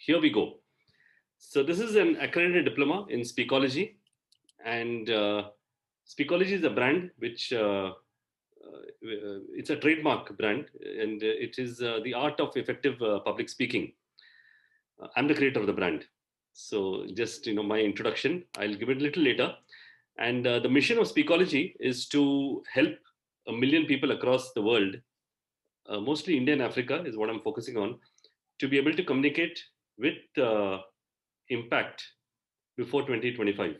Here we go. So this is an accredited diploma in Speakology, and Speakology is a brand which it's a trademark brand, and it is the art of effective public speaking. I'm the creator of the brand. So just my introduction. I'll give it a little later. And the mission of Speakology is to help a million people across the world, mostly India and Africa, is what I'm focusing on, to be able to communicate with impact before 2025.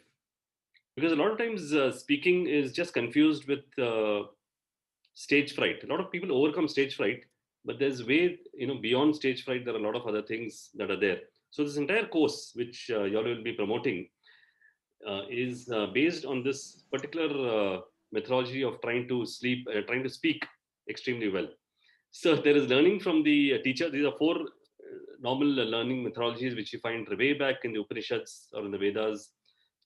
Because a lot of times speaking is just confused with stage fright. A lot of people overcome stage fright, but there's way beyond stage fright. There are a lot of other things that are there. So this entire course, which y'all will be promoting, is based on this particular methodology of trying to speak extremely well. So there is learning from the teacher. These are four normal learning methodologies which you find way back in the Upanishads or in the Vedas.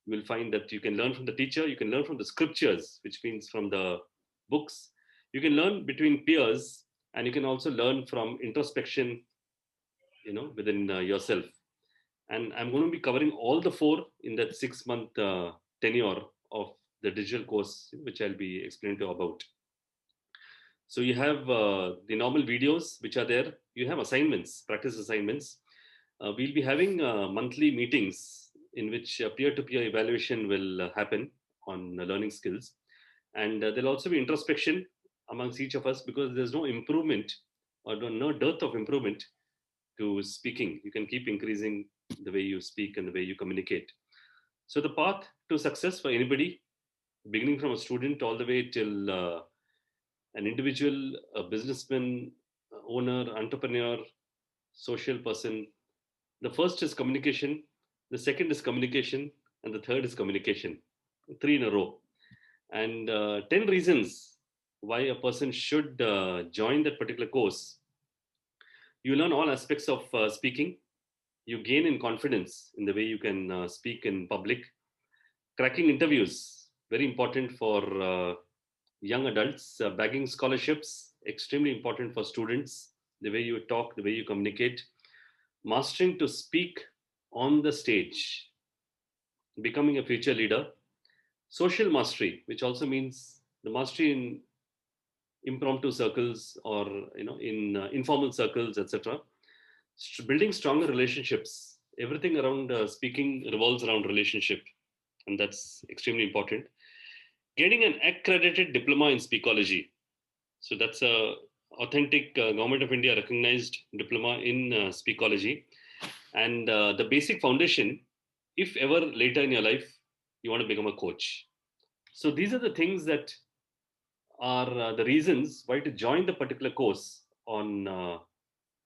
You will find that you can learn from the teacher, you can learn from the scriptures, which means from the books. You can learn between peers, and you can also learn from introspection, within yourself. And I'm going to be covering all the four in that 6-month tenure of the digital course, which I'll be explaining to you about. So you have the normal videos which are there. You have assignments, practice assignments. We'll be having monthly meetings in which peer-to-peer evaluation will happen on learning skills. And there'll also be introspection amongst each of us, because there's no improvement or no dearth of improvement to speaking. You can keep increasing the way you speak and the way you communicate. So the path to success for anybody, beginning from a student all the way till an individual, a businessman, owner, entrepreneur, social person. The first is communication, the second is communication, and the third is communication. Three in a row. And 10 reasons why a person should join that particular course. You learn all aspects of speaking. You gain in confidence in the way you can speak in public. Cracking interviews, very important for young adults. Bagging scholarships, extremely important for students. The way you talk, the way you communicate. Mastering to speak on the stage. Becoming a future leader. Social mastery, which also means the mastery in impromptu circles or in informal circles, etc. Building stronger relationships. Everything around speaking revolves around relationship, and that's extremely important. Getting an accredited diploma in Speakology. So that's a authentic Government of India recognized diploma in Speakology. And the basic foundation, if ever later in your life you want to become a coach. So these are the things that are the reasons why to join the particular course on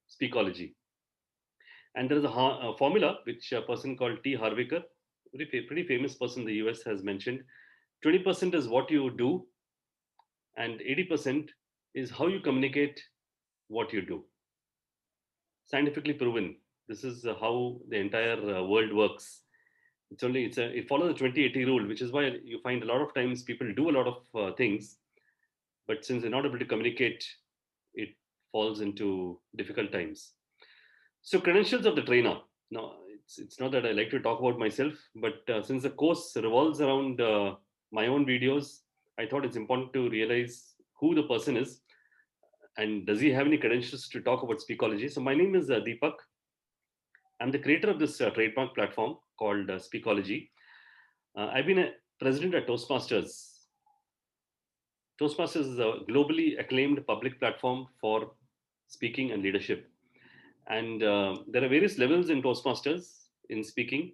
Speakology. And there is a formula which a person called T. Harvicker, pretty famous person in the US, has mentioned. 20% is what you do, and 80% is how you communicate what you do. Scientifically proven. This is how the entire world works. It follows the 20-80 rule, which is why you find a lot of times people do a lot of things, but since they're not able to communicate, it falls into difficult times. So credentials of the trainer. Now, it's not that I like to talk about myself, but since the course revolves around my own videos, I thought it's important to realize who the person is and does he have any credentials to talk about Speakology. So my name is Deepak. I'm the creator of this trademark platform called Speakology. I've been a president at Toastmasters. Toastmasters is a globally acclaimed public platform for speaking and leadership. And there are various levels in Toastmasters in speaking.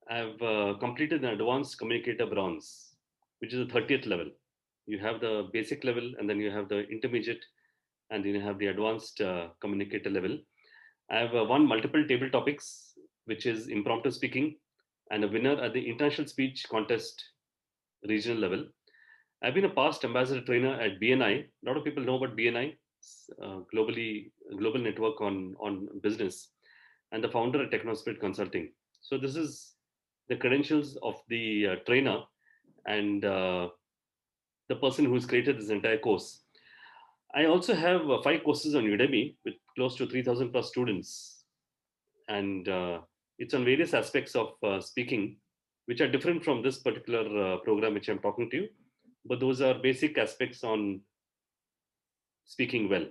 I've completed an advanced communicator bronze, which is the 30th level. You have the basic level, and then you have the intermediate, and then you have the advanced communicator level. I have won multiple table topics, which is impromptu speaking, and a winner at the International Speech Contest regional level. I've been a past ambassador trainer at BNI. A lot of people know about BNI, global network on business, and the founder at Technospirit Consulting. So this is the credentials of the trainer and the person who's created this entire course. I also have 5 courses on Udemy with close to 3,000 plus students. and it's on various aspects of speaking, which are different from this particular program which I'm talking to you. But those are basic aspects on speaking well.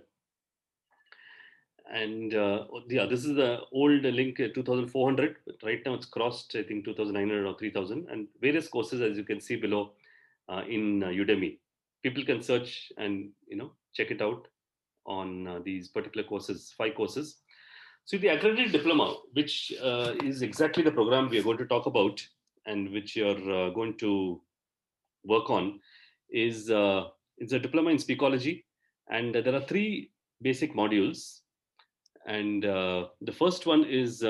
And yeah, this is the old link, 2400. Right now it's crossed, I think, 2900 or 3000, and various courses, as you can see below, in Udemy. People can search and check it out on these particular courses, 5 courses. So the accredited diploma, which is exactly the program we are going to talk about, and which you're going to work on, is it's a diploma in Speakology, and there are 3 basic modules. And the first one is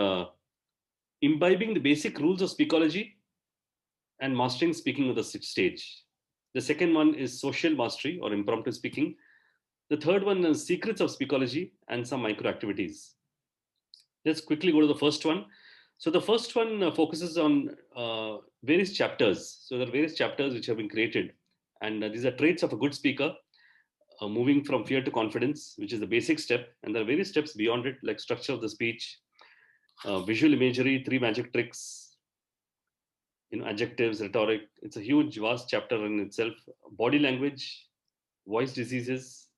imbibing the basic rules of Speakology and mastering speaking on the stage. The second one is social mastery or impromptu speaking. The third one is secrets of Speakology and some micro activities. Let's quickly go to the first one. So the first one focuses on various chapters. So there are various chapters which have been created, and these are traits of a good speaker, moving from fear to confidence, which is the basic step. And there are various steps beyond it, like structure of the speech, visual imagery, 3 magic tricks, adjectives, rhetoric. It's a huge, vast chapter in itself. Body language, voice diseases,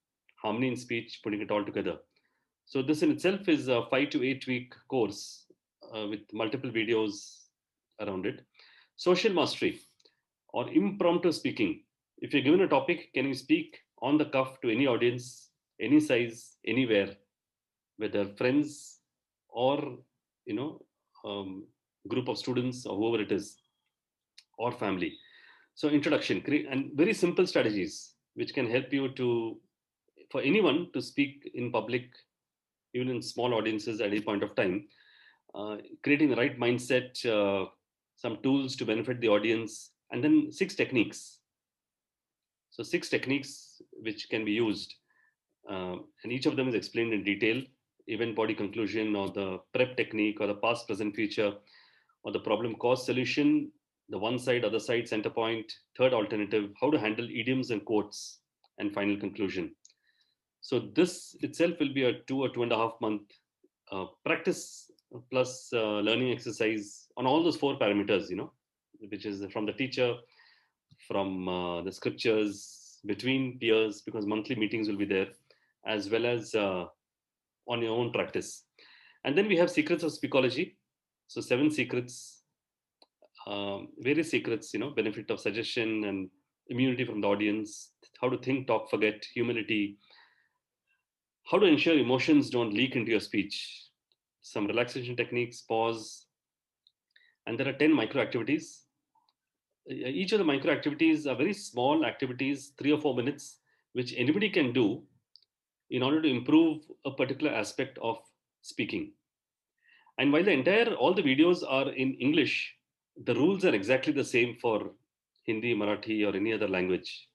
harmony in speech, putting it all together. So this in itself is a 5 to 8 week course with multiple videos around it. Social mastery or impromptu speaking. If you're given a topic, can you speak on the cuff to any audience, any size, anywhere, whether friends or you know um, group of students or whoever it is, or family. So introduction and very simple strategies which can help you to, for anyone to speak in public, even in small audiences at any point of time. Creating the right mindset, some tools to benefit the audience, and then 6 techniques. So 6 techniques which can be used, and each of them is explained in detail. Event, body, conclusion, or the prep technique, or the past, present, future, or the problem, cause, solution, the one side, other side, center point, third alternative, how to handle idioms and quotes, and final conclusion. So this itself will be a 2 or 2.5 month practice plus learning exercise on all those 4 parameters, which is from the teacher, from the scriptures, between peers, because monthly meetings will be there, as well as on your own practice. And then we have secrets of Speakology. So 7 secrets, various secrets, benefit of suggestion and immunity from the audience, how to think, talk, forget, humility, how to ensure emotions don't leak into your speech, some relaxation techniques, pause, and there are 10 micro activities. Each of the micro activities are very small activities, 3 or 4 minutes, which anybody can do in order to improve a particular aspect of speaking. And while all the videos are in English, the rules are exactly the same for Hindi, Marathi, or any other language,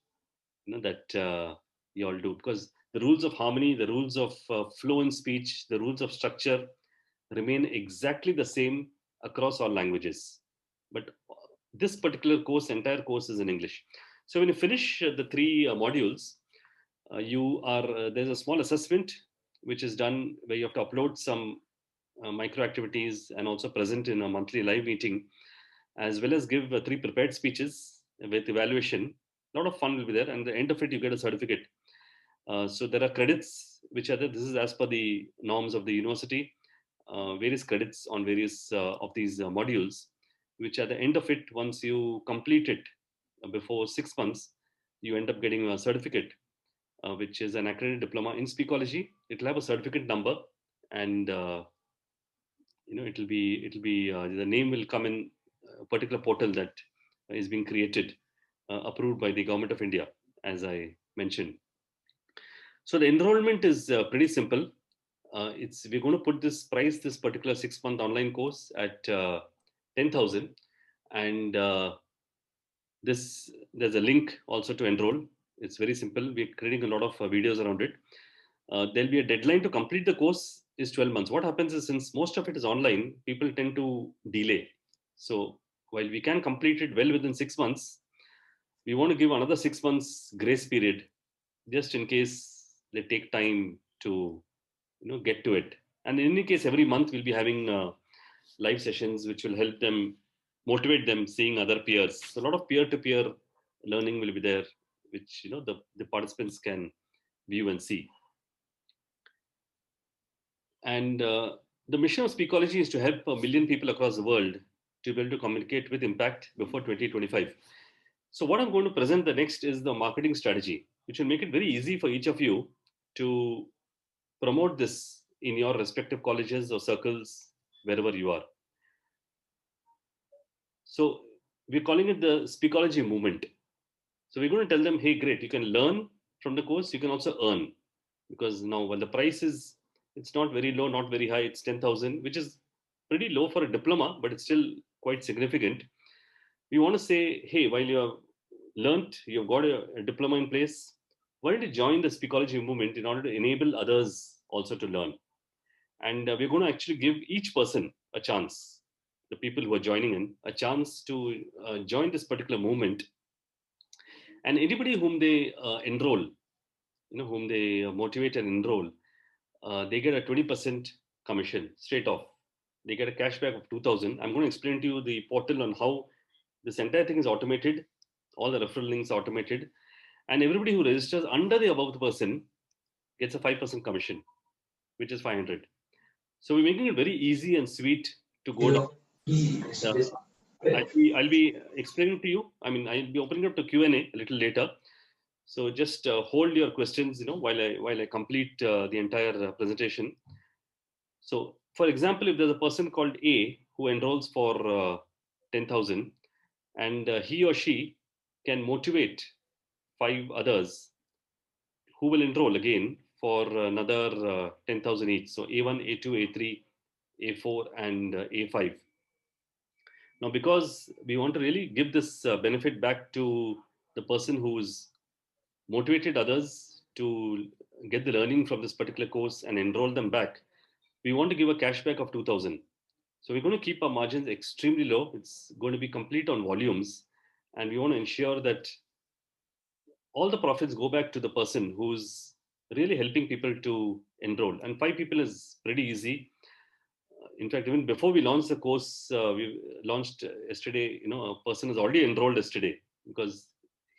that you all do, because the rules of harmony, the rules of flow in speech, the rules of structure remain exactly the same across all languages. But this particular course, entire course, is in English. So when you finish the 3 modules, you are there's a small assessment which is done where you have to upload some micro activities and also present in a monthly live meeting, as well as give 3 prepared speeches with evaluation. A lot of fun will be there, and at the end of it, you get a certificate. So there are credits which are there. This is as per the norms of the university. Various credits on various of these modules, which at the end of it, once you complete it before 6 months, you end up getting a certificate, which is an accredited diploma in Speakology. It'll have a certificate number, and it'll be the name will come in a particular portal that is being created, approved by the government of India, as I mentioned. So the enrollment is pretty simple. It's We're going to put this particular 6 month online course at 10,000, and there's a link also to enroll. It's very simple. We're creating a lot of videos around it. There'll be a deadline to complete the course is 12 months. What happens is, since most of it is online, people tend to delay. So while we can complete it well within 6 months, we want to give another 6 months grace period, just in case they take time to get to it And in any case, every month we'll be having live sessions which will help them, motivate them, seeing other peers. So a lot of peer-to-peer learning will be there, which the participants can view and see. And the mission of Speakology is to help 1 million people across the world to be able to communicate with impact before 2025. So what I'm going to present the next is the marketing strategy, which will make it very easy for each of you to promote this in your respective colleges or circles, wherever you are. So we're calling it the Speakology Movement. So we're going to tell them, hey, great, you can learn from the course, you can also earn. Because now, while the price is, it's not very low, not very high, it's 10,000, which is pretty low for a diploma, but it's still quite significant. We want to say, hey, while you have learned, you've got a diploma in place, why don't you join the Speakology Movement in order to enable others also to learn? And we're going to actually give each person a chance, the people who are joining in, a chance to join this particular movement. And anybody whom they enroll, whom they motivate and enroll, they get a 20% commission straight off. They get a cashback of 2,000. I'm going to explain to you the portal on how this entire thing is automated. All the referral links are automated. And everybody who registers under the above the person gets a 5% commission, which is 500. So we're making it very easy and sweet to go down. I'll be explaining to you. I mean, I'll be opening up to Q&A a little later. So just hold your questions, while I complete the entire presentation. So, for example, if there's a person called A who enrolls for 10,000, and he or she can motivate 5 others who will enroll again for another 10,000 each. So A1, A2, A3, A4, and A5. Now, because we want to really give this benefit back to the person who's motivated others to get the learning from this particular course and enroll them back, we want to give a cashback of 2,000. So we're going to keep our margins extremely low. It's going to be complete on volumes. And we want to ensure that all the profits go back to the person who's really helping people to enroll. And 5 people is pretty easy. In fact, even before we launched the course, we launched yesterday, a person has already enrolled yesterday because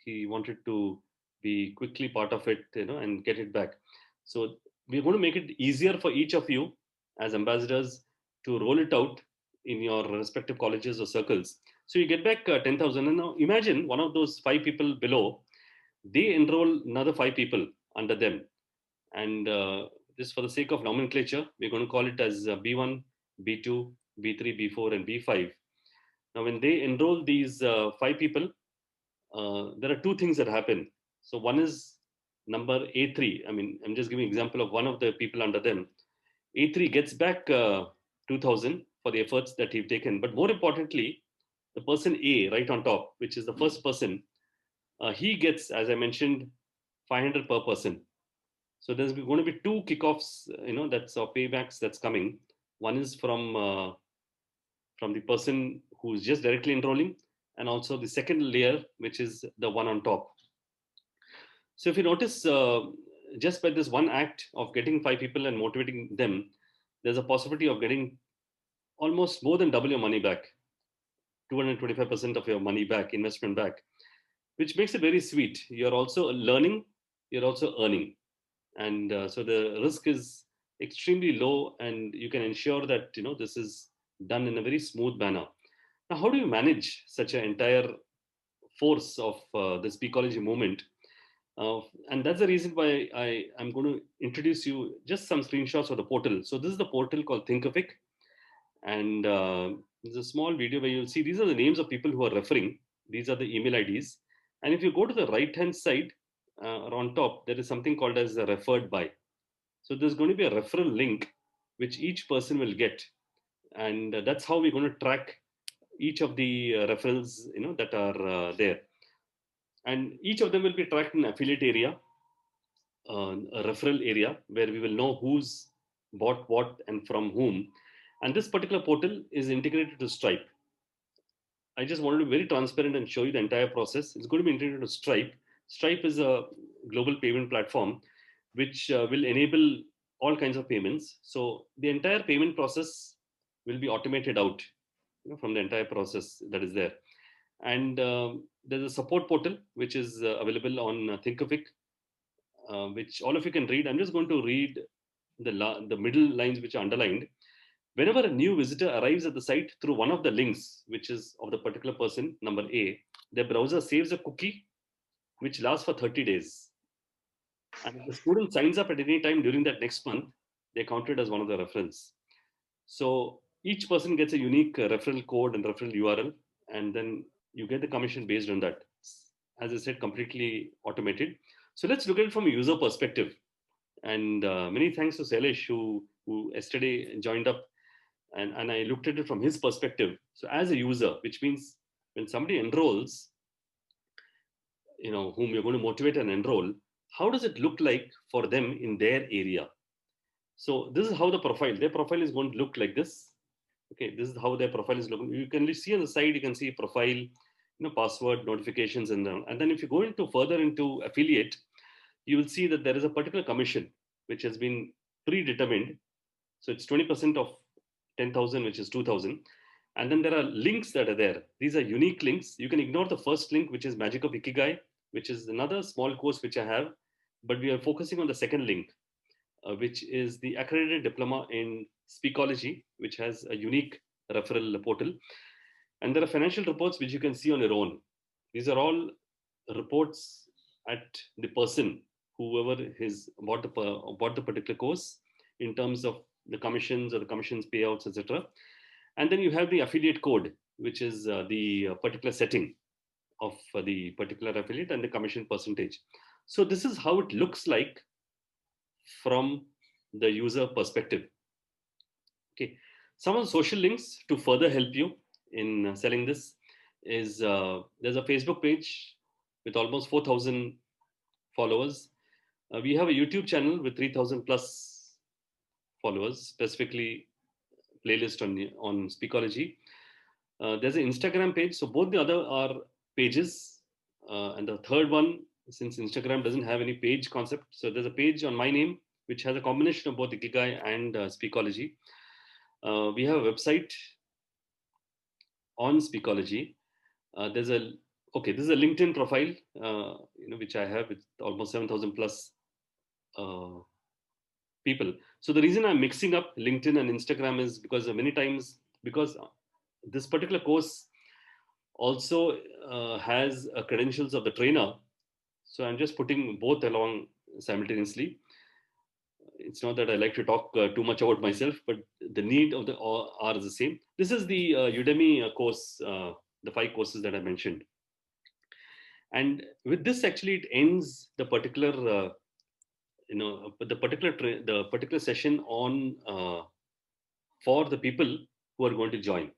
he wanted to be quickly part of it, and get it back. So we're going to make it easier for each of you as ambassadors to roll it out in your respective colleges or circles. So you get back 10,000. And now imagine one of those 5 people below, they enroll another 5 people under them. And just for the sake of nomenclature, we're going to call it as B1, B2, B3, B4, and B5. Now, when they enroll these 5 people, there are 2 things that happen. So one is number A3. I mean, I'm just giving an example of one of the people under them. A3 gets back 2,000 for the efforts that he've taken. But more importantly, the person A right on top, which is the first person, he gets, as I mentioned, 500 per person. So there's going to be 2 kickoffs, that's paybacks that's coming. One is from the person who's just directly enrolling, and also the second layer, which is the one on top. So if you notice, just by this one act of getting 5 people and motivating them, there's a possibility of getting almost more than double your money back, 225% of your money back, investment back, which makes it very sweet. You're also learning, you're also earning. And so the risk is extremely low, and you can ensure that this is done in a very smooth manner. Now, how do you manage such an entire force of the Speakology movement? And that's the reason why I'm going to introduce you just some screenshots of the portal. So this is the portal called Thinkific, and there's a small video where you'll see these are the names of people who are referring. These are the email IDs. And if you go to the right-hand side, on top, there is something called as a referred by. So there's going to be a referral link which each person will get. And that's how we're going to track each of the referrals, that are there. And each of them will be tracked in affiliate area, a referral area, where we will know who's bought what and from whom. And this particular portal is integrated to Stripe. I just wanted to be very transparent and show you the entire process. It's going to be integrated to Stripe. Stripe is a global payment platform which will enable all kinds of payments. So the entire payment process will be automated out, from the entire process that is there. And there's a support portal which is available on Thinkific, which all of you can read. I'm just going to read the middle lines which are underlined. Whenever a new visitor arrives at the site through one of the links, which is of the particular person, number A, their browser saves a cookie which lasts for 30 days. And if the student signs up at any time during that next month, they're counted as one of the reference. So each person gets a unique referral code and referral URL, and then you get the commission based on that. As I said, completely automated. So let's look at it from a user perspective. And many thanks to Sailesh, who yesterday joined up, and I looked at it from his perspective. So as a user, which means when somebody enrolls, whom you're going to motivate and enroll, how does it look like for them in their area? So this is how their profile is going to look like this. Okay, this is how their profile is looking. You can see on the side, you can see profile, password, notifications, and then if you go into further into affiliate, you will see that there is a particular commission which has been predetermined. So it's 20% of 10,000, which is 2,000. And then there are links that are there. These are unique links. You can ignore the first link, which is Magic of Ikigai, which is another small course which I have, but we are focusing on the second link, which is the Accredited Diploma in Speakology, which has a unique referral portal. And there are financial reports which you can see on your own. These are all reports at the person, whoever has bought the particular course, in terms of the commissions or the commissions payouts, etc. And then you have the affiliate code, which is the particular setting of the particular affiliate and the commission percentage. So this is how it looks like from the user perspective. Okay, some of the social links to further help you in selling this is there's a Facebook page with almost 4,000 followers. We have a YouTube channel with 3,000 plus followers, specifically playlist on Speakology. There's an Instagram page. So both the other are pages. And the third one, since Instagram doesn't have any page concept, so there's a page on my name, which has a combination of both Ikigai and Speakology. We have a website on Speakology. This is a LinkedIn profile, which I have with almost 7,000 plus people. So the reason I'm mixing up LinkedIn and Instagram is because this particular course also has credentials of the trainer. So I'm just putting both along simultaneously. It's not that I like to talk too much about myself, but the need of the are the same. This is the Udemy course, the 5 courses that I mentioned. And with this, actually, it ends the particular, the particular session on for the people who are going to join.